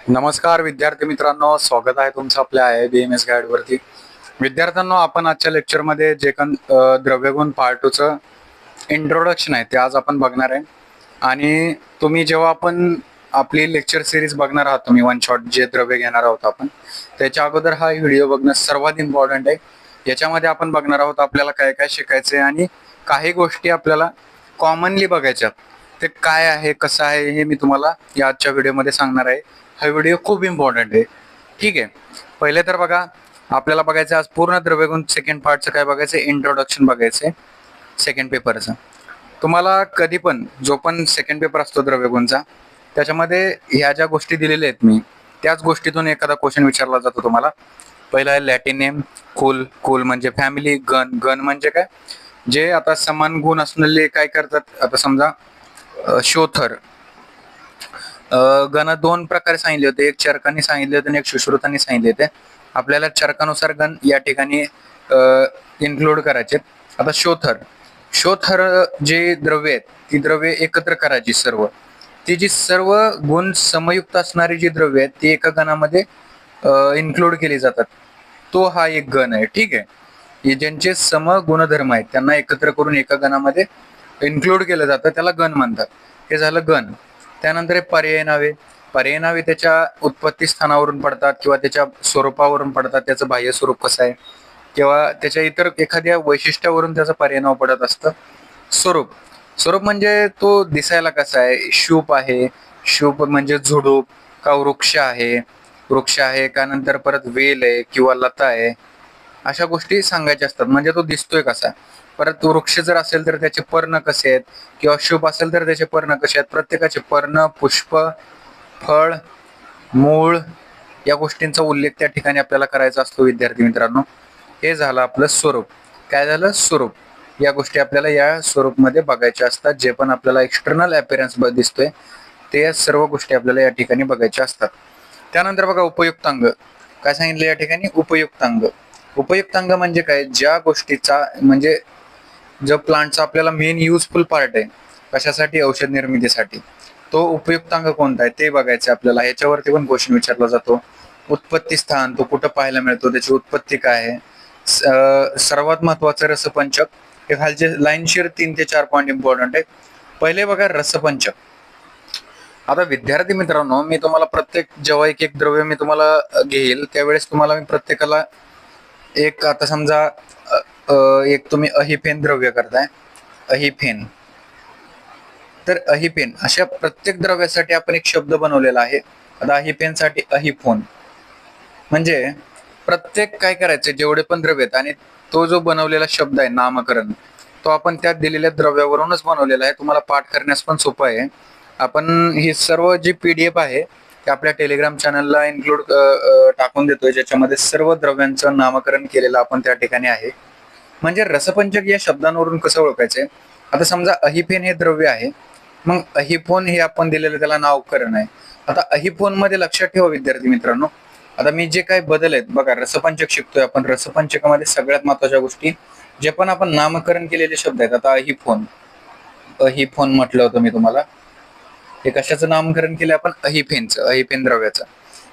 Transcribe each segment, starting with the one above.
नमस्कार विद्यार्थी मित्रांनो, स्वागत आहे तुमचं आपल्या IIBMS गाईड वरती. विद्यार्थ्यांनो, आपण आजच्या लेक्चरमध्ये जे द्रव्यगुण पार्ट 2 चं इंट्रोडक्शन आहे ते आज आपण बघणार आहे. आणि तुम्ही जेव्हा आपण आपली लेक्चर सिरीज बघणार आहात, तुम्ही वन शॉट जे द्रव्य घेणार आहोत आपण, त्याच्या अगोदर हा व्हिडिओ बघणं सर्वात इम्पॉर्टंट आहे. याच्यामध्ये आपण बघणार आहोत आपल्याला काय काय शिकायचे आणि काही गोष्टी आपल्याला कॉमनली बघायच्या. ते काय आहे, कसं आहे, हे मी तुम्हाला या आजच्या व्हिडिओमध्ये सांगणार आहे. हा व्हिडिओ खूप इम्पॉर्टंट आहे. ठीक आहे, पहिले तर बघा, आपल्याला बघायचं आज पूर्ण द्रव्यगुण सेकंड पार्टचं काय बघायचं, इंट्रोडक्शन बघायचं सेकंड पेपरचं. तुम्हाला कधी पण जो पण सेकंड पेपर असतो द्रव्यगुणचा, त्याच्यामध्ये ह्या ज्या गोष्टी दिलेल्या आहेत मी, त्याच गोष्टीतून एखादा क्वेश्चन विचारला जातो तुम्हाला. पहिला आहे लॅटिन नेम. कुल. कुल म्हणजे फॅमिली. गण. गण म्हणजे काय, जे आता समान गुण असलेले काय करतात. आता समजा शोथर. गण दोन प्रकारे सांगितले होते, एक चरकांनी सांगितले होते आणि एक सुश्रुतांनी सांगितले होते. आपल्याला चरकानुसार गण या ठिकाणी इन्क्लूड करायचे. आता शोथर. शोथर जे द्रव्य आहेत, ती द्रव्ये एकत्र करायची सर्व. ती जी सर्व गुण समयुक्त असणारी जी द्रव्य आहेत ती एका गणामध्ये इन्क्लूड केली जातात. तो हा एक गण आहे. ठीक आहे, ज्यांचे सम गुणधर्म आहेत त्यांना एकत्र करून एका गणामध्ये इन्क्लूड केलं जातं, त्याला गण म्हणतात. हे झालं गण. त्यानंतर हे पर्यायी नावे. पर्यायी नावे त्याच्या उत्पत्ती स्थानावरून पडतात किंवा त्याच्या स्वरूपावरून पडतात. त्याचं बाह्य स्वरूप कसं आहे किंवा त्याच्या इतर एखाद्या वैशिष्ट्यावरून त्याचं पर्याय नाव पडत असतं. स्वरूप. स्वरूप म्हणजे तो दिसायला कसा आहे. शूप आहे. शूप म्हणजे झुडूप का वृक्ष आहे. वृक्ष आहे का, नंतर परत वेल आहे किंवा लता आहे, अशा गोष्टी सांगायच्या असतात. म्हणजे तो दिसतोय कसा. परत वृक्ष जर असेल तर त्याचे पर्ण कसे आहेत किंवा शुभ असेल तर त्याचे पर्ण कसे आहेत. प्रत्येकाचे पर्ण, पुष्प, फळ, मूळ या गोष्टींचा उल्लेख त्या ठिकाणी आपल्याला करायचा असतो विद्यार्थी मित्रांनो. हे झालं आपलं स्वरूप. काय झालं, स्वरूप. या गोष्टी आपल्याला या स्वरूपमध्ये बघायच्या असतात. जे पण आपल्याला एक्सटर्नल अपीअरन्स दिसतोय ते सर्व गोष्टी आपल्याला या ठिकाणी बघायच्या असतात. त्यानंतर बघा उपयुक्तांग. काय सांगितलं या ठिकाणी, उपयुक्तांग. उपयुक्तांग म्हणजे काय, ज्या गोष्टीचा म्हणजे जो प्लांटचा आपल्याला मेन युजफुल पार्ट आहे कशासाठी, औषध निर्मितीसाठी, तो उपयुक्तांग कोणता आहे ते बघायचं आपल्याला. ह्याच्यावरती पण क्वेश्चन विचारला जातो. उत्पत्ती स्थान, तो कुठं पाहायला मिळतो, त्याची उत्पत्ती काय आहे. सर्वात महत्वाचं रसपंचक. हे खालचे लाईनशीर 3 ते 4 पॉईंट इम्पॉर्टंट आहे. पहिले बघा रसपंचक. आता विद्यार्थी मित्रांनो, मी तुम्हाला प्रत्येक जेव्हा एक एक द्रव्य मी तुम्हाला घेईल त्यावेळेस तुम्हाला मी प्रत्येकाला एक, आता समजा एक तुम्ही अहिफेन द्रव्य करताय, अहिफेन, तर अहिफेन अशा प्रत्येक द्रव्यासाठी आपण एक शब्द बनवलेला आहे. आता अहिफेन साठी अहिफोन. म्हणजे प्रत्येक काय करायचं, जेवढे पण द्रव्य आहेत आणि तो जो बनवलेला शब्द आहे नामकरण, तो आपण त्यात दिलेल्या द्रव्यावरूनच बनवलेला आहे. तुम्हाला पाठ करण्यास पण सोपं आहे. आपण ही सर्व जी PDF आहे ते आपल्या टेलिग्राम चॅनलला इन्क्लूड टाकून देतोय, ज्याच्यामध्ये सर्व द्रव्यांचं नामकरण केलेलं आपण त्या ठिकाणी आहे. म्हणजे रसपंचक या शब्दांवरून कसं ओळखायचंय. आता समजा अहिफेन हे द्रव्य आहे, मग अहिफोन हे आपण दिलेलं त्याला नावकरण आहे. आता अहिफोन मध्ये लक्षात ठेवा विद्यार्थी मित्रांनो, आता मी जे काही बदल आहेत बघा, रसपंचक शिकतोय आपण. रसपंचकामध्ये सगळ्यात महत्वाच्या गोष्टी जे पण आपण नामकरण केलेले शब्द आहेत. आता अहिफोन, अहिफोन म्हटलं होतं मी तुम्हाला. हे कशाचं नामकरण केलं आपण, अहिफेनचं, अहिफेन द्रव्याचं.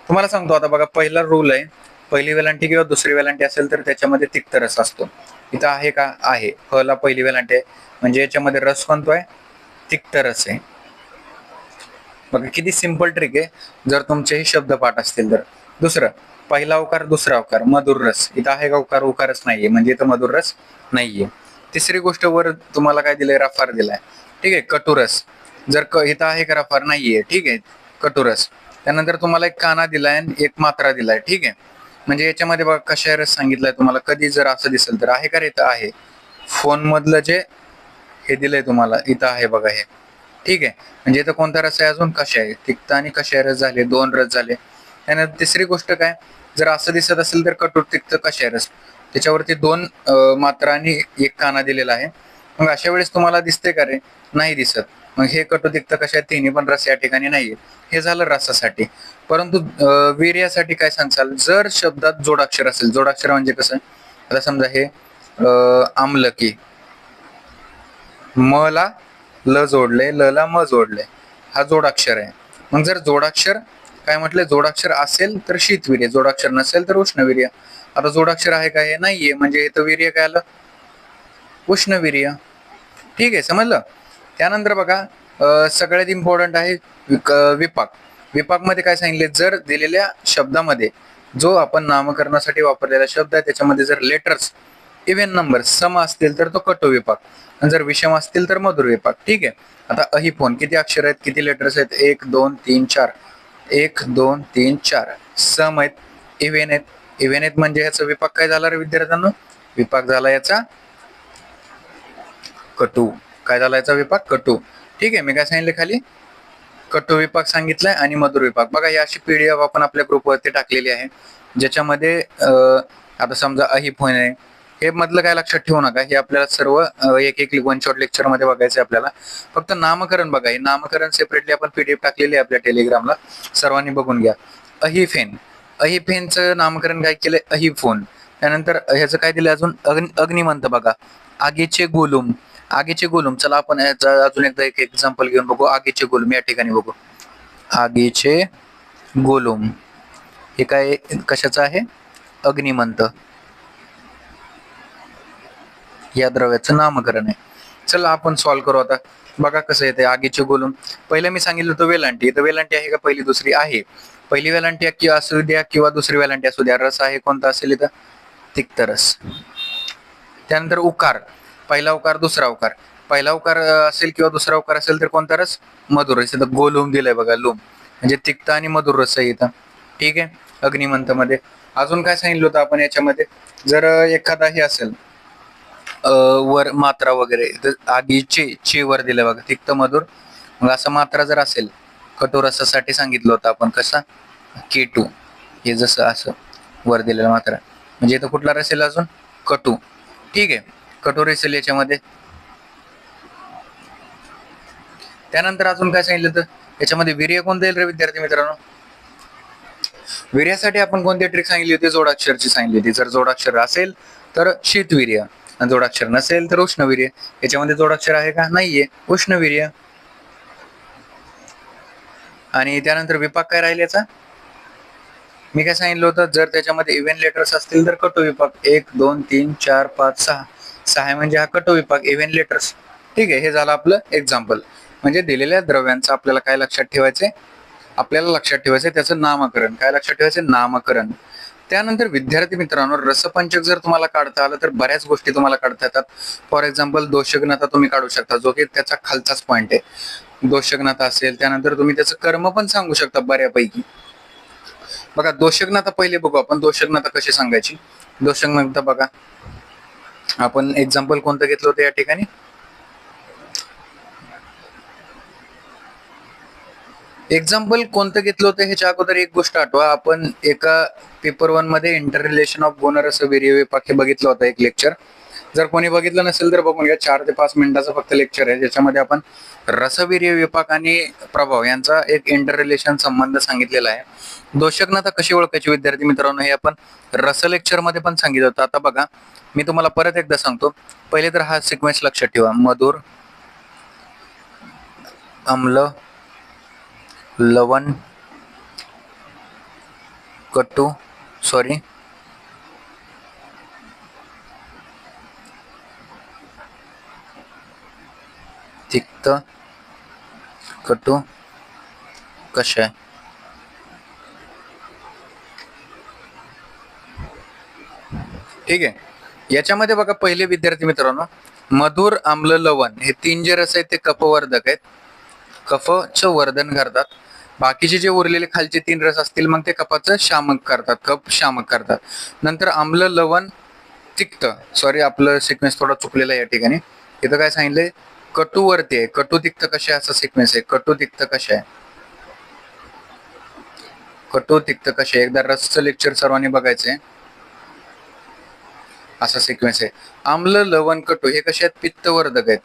तुम्हाला सांगतो आता बघा, पहिला रूल आहे, पहिली वेलांटी किंवा दुसरी वेलांटी असेल तर त्याच्यामध्ये तिक्त रस असतो. इथं आहे का, आहे. ला पहिली वेलांटी आहे म्हणजे याच्यामध्ये रस कोणतो आहे, तिक्त रस आहे. बघा किती सिंपल ट्रिक आहे, जर तुमचे हे शब्द पाठ असतील तर. दुसरं, पहिला उकार दुसरा उकार, मधुर रस. इथं आहे का उकार, उकारच नाहीये म्हणजे इथं मधुर रस नाहीये. तिसरी गोष्ट, वर तुम्हाला काय दिलंय, रफार दिलाय. ठीक आहे, कटुरस. जर इथं आहे का, रफार नाहीये. ठीक आहे, कटुरस. त्यानंतर तुम्हाला एक काना दिलाय आणि एक मात्रा दिलाय. ठीक आहे, म्हणजे याच्यामध्ये बघा कशा रस सांगितलंय तुम्हाला. कधी जर असं दिसेल तर आहे का रे, इथं आहे. फोन मधलं जे हे दिलंय तुम्हाला, इथं आहे बघा हे. ठीक आहे, म्हणजे इथं कोणता रस आहे, अजून कशा आहे, तिक्त आणि कशा रस झाले, 2 रस झाले. त्यानंतर तिसरी गोष्ट काय, जर असं दिसत असेल तर कटुर, तिक्त, कशा रस, त्याच्यावरती 2 मात्रा आणि एक काना दिलेला आहे. मग अशा वेळेस तुम्हाला दिसते का रे, नाही दिसत. मग हे कटु, तिक्त, कशा, तिन्ही पण रस या ठिकाणी नाहीये. हे झालं रसासाठी. परंतु वीर्यासाठी काय सांगचाल, जर शब्दात जोडाक्षर असेल. जोडाक्षर म्हणजे कसं, आता समजा हे आमलकी, म ला ल जोडले, ल ला म जोडले, हा जोडाक्षर आहे. मग जर जोडाक्षर काय म्हटलंय, जोडाक्षर असेल तर शीतवीर्य, जोडाक्षर नसेल तर उष्णवीर्य. आता जोडाक्षर आहे का, हे नाहीये, म्हणजे इथं वीर्य काय आलं, उष्णवीर्य. ठीक आहे, समजलं. त्यानंतर बघा सगळ्यात इम्पॉर्टंट आहे विपाक. विपाक मध्ये काय सांगितले, जर दिलेल्या शब्दामध्ये जो आपण नामकरणासाठी वापरलेला शब्द आहे त्याच्यामध्ये जर लेटर्स इव्हन नंबर सम असतील तर तो कटु विपाक, आणि जर विषम असतील तर मधुर विपाक. ठीक आहे. आता अहिफोन किती अक्षर आहेत, किती लेटर्स आहेत, 1 2 3 4, 1 2 3 4. सम आहेत, इव्हन आहेत. इव्हन आहेत म्हणजे याचा विपाक काय झाला रे विद्यार्थ्यांनो, विपाक झाला याचा कटू. काय झाला याचा विपाक, कटू. ठीक आहे, मी काय सांगितले खाली, कटु विपाक सांगितलाय आणि मधुर विपाक. बघा ही अशी पीडीएफ आपण आपल्या ग्रुपवरती टाकलेली आहे, ज्याच्यामध्ये आता समजा अहिफोन आहे, हे मधलं काय लक्षात ठेवू नका, हे आपल्याला सर्व एक एक वन शॉट लेक्चर मध्ये बघायचं आपल्याला. फक्त नामकरण बघा, हे नामकरण सेपरेटली आपण पीडीएफ टाकलेली आहे आपल्या टेलिग्रामला, सर्वांनी बघून घ्या. अहिफेन, अहिफेनचं नामकरण काय केलंय, अहिफोन. त्यानंतर ह्याचं काय दिलं अजून, अग्निमंत. बघा आगीचे गोलुम, आगीचे गोलुम. चला आपण अजून एकदा एक एक्झाम्पल घेऊन बघू. आगीचे गोलुम या ठिकाणी बघू, आगीचे गोलुम हे काय कशाचं आहे, अग्निमंत या द्रव्याचं नामकरण आहे. चला आपण सॉल्व्ह करू आता. बघा कसं येते आगीचे गोलुम. पहिलं मी सांगितलं होतं वेलांटी, तर वेलांटी आहे का, पहिली दुसरी आहे. पहिली वेलांटी किंवा असू द्या किंवा दुसरी वेलांटी असू द्या, रस आहे कोणता असेल इथं, तिक्तरस. त्यानंतर उकार, पहिला उकार दुसरा उकार, पहिला उकार असेल किंवा दुसरा उकार असेल तर कोणता रस, मधुर रस. इथं गोलुम दिलाय बघा, लुम म्हणजे तिक्त आणि मधुर रस आहे इथं. ठीक आहे, अग्निमंत मध्ये. अजून काय सांगितलं होतं आपण याच्यामध्ये, जर एखादा हे असेल वर मात्रा वगैरे, तर आगीचे चे वर दिलं बघा, तिक्त मधुर. मग असं मात्रा जर असेल, कटु रसासाठी सांगितलं होतं आपण, कसा K2, हे जसं असं वर दिलेलं मात्रा, म्हणजे इथं कुठला रस येईल अजून, कटु. ठीक आहे, कटोरी असेल याच्यामध्ये. त्यानंतर अजून काय सांगितलं तर याच्यामध्ये वीर्य कोणतं येईल रे विद्यार्थी मित्रांनो, वीर्यासाठी आपण कोणती ट्रिक सांगितली होती, जोडाक्षरची सांगितली होती. जर जोडाक्षर असेल तर शीतवीर्य, आणि जोडाक्षर नसेल तर उष्णवीर्य. याच्यामध्ये जोडाक्षर आहे का, नाहीये, उष्णवीर्य. आणि त्यानंतर विपाक काय राहील याचा, मी काय सांगितलं होतं, जर त्याच्यामध्ये इव्हन लेटर्स असतील तर कटु विपाक. 1 2 3 4 5 6, 6 म्हणजे हा कटु विपाक, इव्हन लेटर्स. ठीक आहे, हे झालं आपलं एक्झाम्पल. म्हणजे दिलेल्या द्रव्यांचं आपल्याला काय लक्षात ठेवायचंय, आपल्याला लक्षात ठेवायचंय त्याचं नामकरण. काय लक्षात ठेवायचं, नामकरण. त्यानंतर विद्यार्थी मित्रांनो, रसपंचक जर तुम्हाला काढता आलं तर बऱ्याच गोष्टी तुम्हाला काढता येतात. फॉर एक्झाम्पल दोषघ्नता तुम्ही काढू शकता, जो की त्याचा खालचाच पॉईंट आहे. दोषघ्नता असेल, त्यानंतर तुम्ही त्याचं कर्म पण सांगू शकता बऱ्यापैकी. बघा दोषघ्नता पहिले बघू आपण, दोषघ्नता कशी सांगायची. दोषघ्नता बघा, आपण एक्झाम्पल कोणतं घेतलं होतं या ठिकाणी, एक्झाम्पल कोणतं घेतलं होतं ह्याच्या अगोदर एक गोष्ट आठवा, आपण एका पेपर 1 मध्ये इंटर रिलेशन ऑफ गोनरस वीर्य विपाक हे बघितलं होतं एक लेक्चर. जर कोणी बघितलं नसेल तर बघून घ्या, 4 ते 5 मिनिटाचं फक्त लेक्चर आहे, ज्याच्यामध्ये आपण रसवीर्य विपाक आणि प्रभाव यांचा एक इंटर रिलेशन संबंध सांगितलेला आहे. दोषघ्नता कशी ओळखायची विद्यार्थी मित्रांनो, हे आपण रस लेक्चर मध्ये पण सांगितलं होतं. आता बघा मी तुम्हाला परत एकदा सांगतो. पहिले तर हा सिक्वेन्स लक्षात ठेवा, मधुर, आम्ल, लवण, कटू, सॉरी तिक्त, कटू, कषाय. ठीक आहे, याच्यामध्ये बघा पहिले विद्यार्थी मित्रांनो, मधुर, आम्ल, लवण हे 3 जे रस आहेत ते कफवर्धक आहेत, कफचं वर्धन करतात. बाकीचे जे उरलेले खालचे 3 रस असतील मग ते कफाचं शामक करतात, कफ शामक करतात. नंतर आम्ल, लवण, तिक्त, सॉरी आपलं सिक्वेन्स थोडा चुकलेला आहे या ठिकाणी. इथं काय सांगितलंय, कटू वरती आहे, कटू तिक्त कशा असा सिक्वेन्स आहे, कटू तिक्त कशा आहे, कटू तिक्त कशा. एकदा रसचं लेक्चर सर्वांनी बघायचंय, असा सिक्वेन्स आहे. आम्ल, लवण, कटू हे कसे आहेत, पित्तवर्धक आहेत.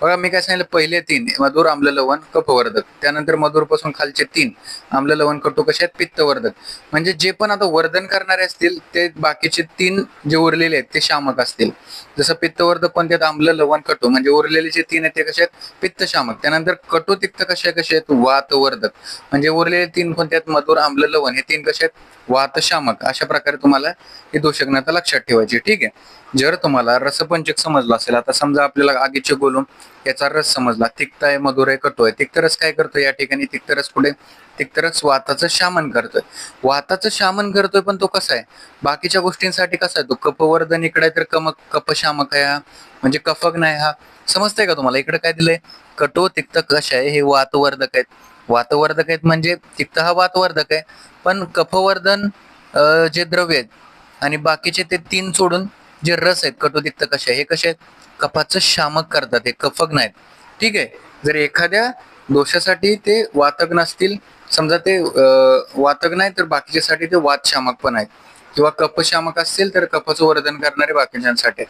बघा मी काय सांगितलं, पहिले 3 मधुर, आम्ल, लवण, कफवर्धक. त्यानंतर मधुर पासून खालचे 3 आम्ल, लवण, कटू कसे आहेत, पित्तवर्धक. म्हणजे जे पण आता वर्धन करणारे असतील ते बाकीचे 3 जे उरलेले आहेत ते शामक असतील. जसं पित्तवर्धक कोणते आहेत, आम्ल, लवण, कटू. म्हणजे उरलेले जे 3 आहेत ते कसे आहेत, पित्त शामक. त्यानंतर कटू तिक्त कसे आहेत, वातवर्धक. म्हणजे उरलेले 3 कोणते आहेत, मधुर, आम्ल, लवण, हे 3 कसे आहेत, वातशामक. अशा प्रकारे तुम्हाला ही दोषज्ञता लक्षात ठेवायची. ठीक आहे. जर तुम्हाला रसपंचक समजला असेल, आता समजा आपल्याला आगीचे गोलून याचा रस समजला, तिक्त आहे, मधुर आहे, कटू आहे. तिक्तरस काय करतोय या ठिकाणी, तिक्तरस कुठे, तिक्तरस वाताचं शामन करतोय. वाताचं शामन करतोय, पण तो कसा आहे, बाकीच्या गोष्टींसाठी कसा आहे, तो कपवर्धन इकडे आहे तर कपशामक आहे हा, म्हणजे कफक नाही हा. समजतंय का तुम्हाला? इकडे काय दिलंय, कटू तिक्त कश आहे, हे वातवर्धक आहेत. वातवर्धक आहेत म्हणजे तिक्त हा वातवर्धक आहे, पण कफवर्धन जे द्रव्य आहेत आणि बाकीचे ते 3 सोडून जे रस आहेत, कटू तिक्त कशा हे कसे आहेत, कफाचं शामक करतात, हे कफक नाहीत. ठीक आहे. जर एखाद्या दोषासाठी ते वातक नसतील, समजा ते वातक नाही, तर बाकीच्यासाठी ते वातशामक पण आहेत, किंवा कफशामक असतील तर कफाचं वर्धन करणारे बाकीच्यांसाठी.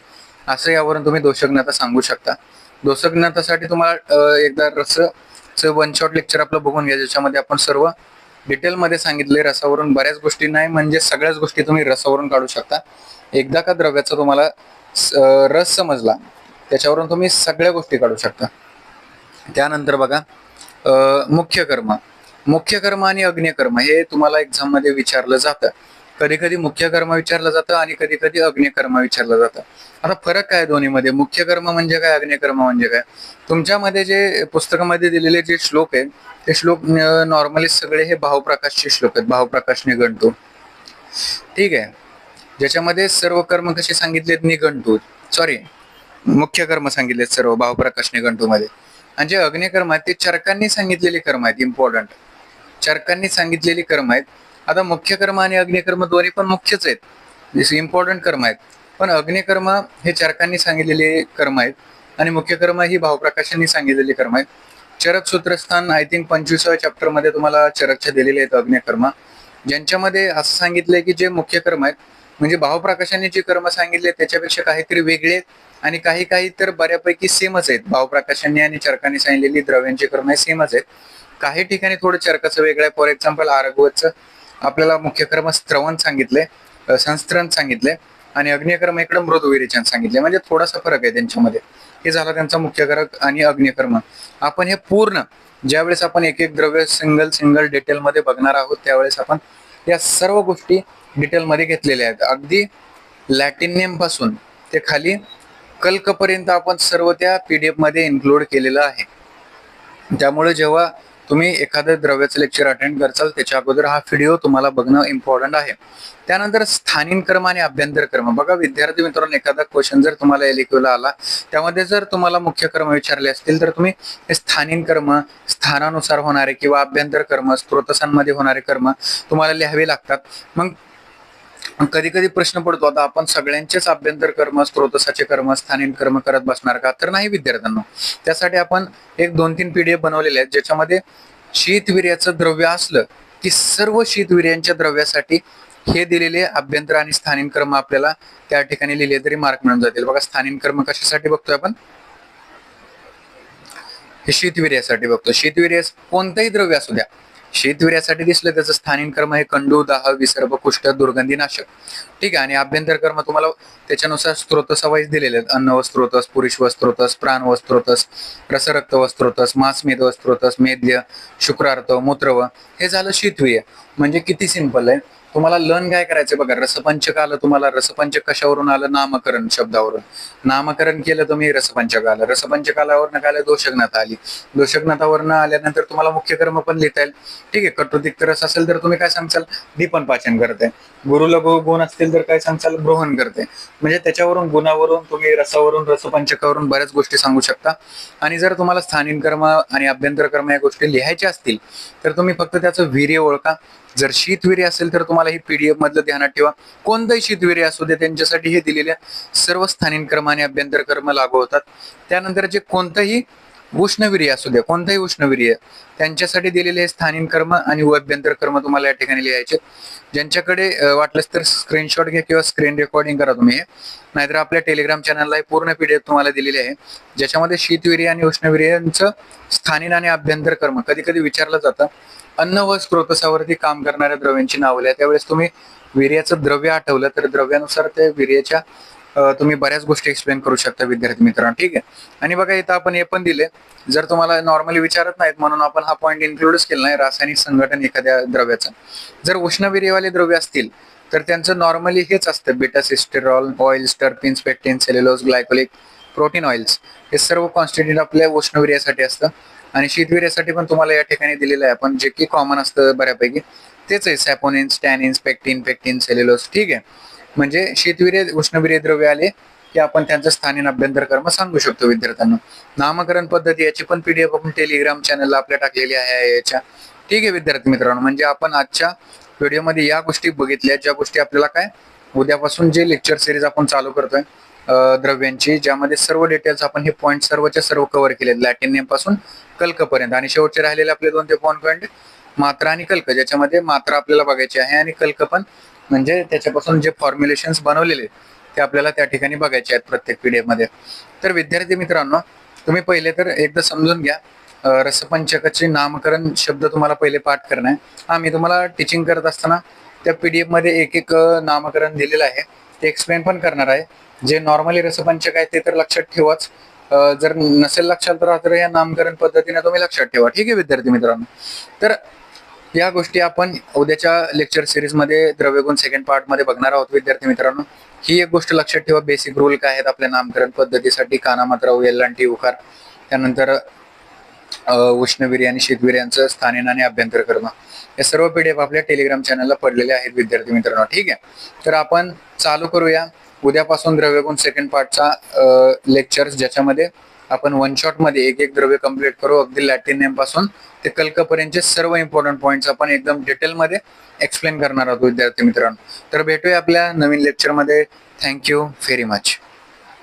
असं यावरून तुम्ही दोषज्ञता सांगू शकता. दोषज्ञतासाठी तुम्हाला एकदा रसचं वन शॉट लेक्चर आपलं बघून घ्या, ज्याच्यामध्ये आपण सर्व डिटेलमध्ये सांगितले. रसावरून बऱ्याच गोष्टी नाही, म्हणजे सगळ्याच गोष्टी तुम्ही रसावरून काढू शकता. एकदा का द्रव्याचा तुम्हाला रस समजला, त्याच्यावरून तुम्ही सगळ्या गोष्टी काढू शकता. त्यानंतर बघा, मुख्य कर्म. मुख्य कर्म आणि अग्न्य कर्म हे तुम्हाला एक्झाम मध्ये विचारलं जातं. कधी कधी मुख्य कर्म विचारलं जातं आणि कधी कधी अग्न्य कर्म विचारलं जातं. आता फरक काय दोन्हीमध्ये, मुख्य कर्म म्हणजे काय, अग्न्य कर्म म्हणजे काय? तुमच्यामध्ये जे पुस्तकामध्ये दिलेले जे श्लोक आहेत, ते श्लोक नॉर्मली सगळे हे भावप्रकाशचे श्लोक आहेत, भावप्रकाश निघंटू. ठीक आहे. ज्याच्यामध्ये सर्व कर्म कसे सांगितलेत, निघंटू, सॉरी, मुख्य कर्म सांगितलेत सर्व भावप्रकाश निघंटू मध्ये. आणि जे अग्न्य कर्म आहेत ते चरकांनी सांगितलेली कर्म आहेत, इम्पॉर्टंट चरकांनी सांगितलेली कर्म आहेत. आता मुख्य कर्म आणि अग्न्य कर्म दोन्ही पण मुख्यच आहेत, जसे इम्पॉर्टंट कर्म आहेत. पण अग्न्य कर्म हे चरकांनी सांगितलेले कर्म आहेत आणि मुख्य कर्म ही भावप्रकाशांनी सांगितलेली कर्म आहेत. चरक सूत्रस्थान आय थिंक 25व्या चॅप्टर मध्ये तुम्हाला चरकच्या दिलेले आहेत अग्न्य कर्म, ज्यांच्यामध्ये असं सांगितलंय की जे मुख्य कर्म आहेत, म्हणजे भावप्रकाशाने जे कर्म सांगितले त्याच्यापेक्षा काहीतरी वेगळे आणि काही काही तर बऱ्यापैकी सेमच आहेत. भावप्रकाशांनी आणि चरकांनी सांगितलेली द्रव्यांचे कर्म सेमच आहेत. काही ठिकाणी थोडं चरकाचं वेगळं आहे. फॉर एक्झाम्पल आरगवतचं आपल्याला मुख्य कर्म स्त्रवन सांगितले, संस्त्रण सांगितले, आणि अग्न्य कर्म इकडे मृदू विरेचन सांगितले. म्हणजे थोडासा फरक आहे त्यांच्यामध्ये. हे झालं त्यांचा मुख्य कर्म आणि अग्न्य कर्म. आपण हे पूर्ण ज्यावेळेस आपण एक एक द्रव्य सिंगल डिटेलमध्ये बघणार आहोत, त्यावेळेस आपण या सर्व गोष्टी डिटेलमध्ये घेतलेल्या आहेत. अगदी लॅटिनियम पासून ते खाली कल्कपर्यंत आपण सर्व त्या पीडीएफ मध्ये इन्क्लूड केलेलं आहे. त्यामुळे जेव्हा तुम्ही एखादं द्रव्याचं लेक्चर अटेंड करचाल त्याच्या अगोदर हा व्हिडिओ तुम्हाला बघणं इम्पॉर्टंट आहे. त्यानंतर स्थानिक कर्म आणि अभ्यंतर कर्म. बघा विद्यार्थी मित्रांनो, एखादा क्वेश्चन जर तुम्हाला एलिक्यूला आला, त्यामध्ये जर तुम्हाला मुख्य कर्म विचारले असतील तर तुम्ही स्थानिक कर्म, स्थानानुसार होणारे किंवा अभ्यंतर कर्म, स्त्रोतसांमध्ये होणारे कर्म तुम्हाला लिहावे लागतात. मग कधी कधी प्रश्न पडतो, आता आपण सगळ्यांचेच अभ्यंतर कर्म, स्त्रोतसाचे कर्म, स्थानिक कर्म करत बसणार का? तर नाही विद्यार्थ्यांनो. त्यासाठी आपण एक 2-3 पीडीएफ बनवलेले आहेत, ज्याच्यामध्ये शीतवीर्याचं द्रव्य असलं की सर्व शीतवीर्यांच्या द्रव्यासाठी हे दिलेले अभ्यंतर आणि स्थानिक कर्म आपल्याला त्या ठिकाणी लिहिले तरी मार्क मिळून जातील. बघा स्थानिक कर्म कशासाठी बघतोय आपण, हे शीतवीर्यासाठी बघतो. शीतवीर्य कोणतंही द्रव्य असू द्या, शीतवीर्यासाठी दिसलं त्याचं स्थानिक कर्म हे कंडू, दाह, विसर्प, कुष्ठ, दुर्गंधीनाशक. ठीक आहे. आणि अभ्यंतर कर्म तुम्हाला त्याच्यानुसार स्त्रोतस वाईज दिलेले आहेत. अन्न व स्त्रोतस, पुरुष व स्त्रोतस, प्राण व स्त्रोतस, रसरक्त व स्त्रोतस, मांसमेध व स्त्रोतस, मेद्य, शुक्रार्थ, मूत्रव. हे झालं शीतवीर्य. म्हणजे किती सिंपल आहे. तुम्हाला लर्न काय करायचं बघा, रसपंचक आलं तुम्हाला. रसपंचक कशावरून आलं, नामकरण शब्दावरून. नामकरण केलं तुम्ही, रसपंचक आलं. रसपंचकालावरनं काय आलं, दोषज्ञता आली. दोषज्ञतावरनं आल्यानंतर तुम्हाला मुख्य कर्म पण लिहिता येईल. ठीक आहे. कटुतिक्त रस असेल तर तुम्ही काय सांगचाल, दीपन पाचन करते. गुरुलघु गुण असतील तर काय सांगचाल, ब्रोहन करते. म्हणजे त्याच्यावरून, गुणावरून तुम्ही रसावरून, रसपंचकावरून बऱ्याच गोष्टी सांगू शकता. आणि जर तुम्हाला स्थानिक कर्म आणि अभ्यंतर कर्म या गोष्टी लिहायच्या असतील तर तुम्ही फक्त त्याचं वीर्य ओळखा. जर शीतवीर्य असेल तर तुम्हाला ही पीडीएफ मधलं ध्यानात ठेवा. कोणतंही शीतवीर्य असू दे, त्यांच्यासाठी हे दिलेल्या सर्व स्थानिक कर्म आणि अभ्यंतर कर्म लागू होतात. त्यानंतर जे कोणतंही उष्णवीर्य असू द्या, कोणताही उष्णवीर्य, त्यांच्यासाठी दिलेले स्थानिक कर्म आणि अभ्यंतर कर्म तुम्हाला या ठिकाणी लिहायचे. ज्यांच्याकडे वाटलंच तर स्क्रीनशॉट घ्या किंवा स्क्रीन रेकॉर्डिंग करा तुम्ही, नाहीतर आपल्या टेलिग्राम चॅनलला पूर्ण PDF तुम्हाला दिलेली आहे, ज्याच्यामध्ये शीतवीर्य आणि उष्णवीर्यांचं स्थानिक आणि अभ्यंतर कर्म कधी कधी विचारलं जातं. अन्न व स्त्रोतसावरती काम करणाऱ्या द्रव्यांची नावं लिहा. त्यावेळेस तुम्ही वीर्याचं द्रव्य आठवलं तर द्रव्यानुसार ते वीर्याच्या तुम्ही बऱ्याच गोष्टी एक्सप्लेन करू शकता विद्यार्थी मित्रांनो. ठीक आहे. आणि बघा इथं आपण हे पण दिले, जर तुम्हाला नॉर्मली विचारत नाहीत म्हणून आपण हा पॉईंट इन्क्लूडच केला नाही, रासायनिक संघटन एखाद्या द्रव्याचं. जर उष्णवीर्यवाले द्रव्य असतील तर त्यांचं नॉर्मली हेच असतं, beta sitosterol, oils, terpenes, pectin, cellulose, glycolic, protein oils, हे सर्व कॉन्स्टिट्यूट आपल्या उष्णवीर्यासाठी असतं. आणि शीतवीर्यासाठी पण तुम्हाला या ठिकाणी दिलेलं आहे, आपण जे की कॉमन असतं बऱ्यापैकी तेच आहे, सॅपोनिन्स, टॅनिन्स, पेक्टिन, सेल्युलोज. ठीक आहे. म्हणजे शीतवीर्य उष्णवीर्य द्रव्य आले की आपण त्यांचं स्थानिक अभ्यंतर कर्म सांगू शकतो विद्यार्थ्यांना. नामकरण पद्धती याची पण PDF आपण टेलिग्राम चॅनलला आपल्या टाकलेली आहे याच्या. ठीक आहे विद्यार्थी मित्रांनो, म्हणजे आपण आजच्या व्हिडिओमध्ये या गोष्टी बघितल्या, ज्या गोष्टी आपल्याला काय उद्यापासून जे लेक्चर सिरीज आपण चालू करतोय द्रव्यांची, ज्यामध्ये सर्व डिटेल्स आपण हे पॉईंट सर्वच्या सर्व कव्हर केले, लॅटिन नेम पासून कल्कपर्यंत. आणि शेवटचे राहिलेले आपले 2 ते पॉईंट मात्रा आणि कल्क, ज्याच्यामध्ये मात्रा आपल्याला बघायची आहे आणि कल्क पण, म्हणजे त्याच्यापासून जे फॉर्म्युलेशन्स बनवलेले ते आपल्याला त्या ठिकाणी बघायचे आहेत प्रत्येक PDF मध्ये. तर विद्यार्थी मित्रांनो, तुम्ही पहिले तर एकदा समजून घ्या, रसपंचकाचे नामकरण शब्द तुम्हाला पहिले पाठ करणं आहे. मी तुम्हाला टीचिंग करत असताना त्या PDF मध्ये एक एक नामकरण दिलेलं आहे, ते एक्सप्लेन पण करणार आहे. जे नॉर्मली रसपंचक आहे ते तर लक्षात ठेवाच, जर नसेल लक्षात तर या नामकरण पद्धतीने तुम्ही लक्षात ठेवा. ठीक आहे विद्यार्थी मित्रांनो. तर या गोष्टी आपण उद्याच्या लेक्चर सिरीज मध्ये द्रव्यगुण सेकंड पार्ट मध्ये बघणार आहोत विद्यार्थी मित्रांनो. ही एक गोष्ट लक्षात ठेवा, बेसिक रूल काय आहेत आपल्या नामकरण पद्धतीसाठी, काना, मात्रा, वेलांटी, उकार, त्यानंतर उष्णवीर्य आणि शीतवीर्यांचं स्थानिक आणि अभ्यंतर कर्म, हे सर्व PDF आपल्या टेलिग्राम चॅनलला पडलेले आहेत विद्यार्थी मित्रांनो. ठीक आहे. तर आपण चालू करूया उद्यापासून द्रव्यगुण सेकंड पार्टचा लेक्चर्स, ज्याच्यामध्ये आपण 1 शॉट मध्ये एक एक द्रव्य कंप्लीट करू, अगदी लॅटिन नेम पासून ते कल्कपर्यंतचे सर्व इम्पॉर्टंट पॉइंट्स आपण एकदम डिटेल मध्ये एक्सप्लेन करणार आहोत विद्यार्थी मित्रांनो. तर भेटूया आपल्या नवीन लेक्चर मध्ये. Thank you very much.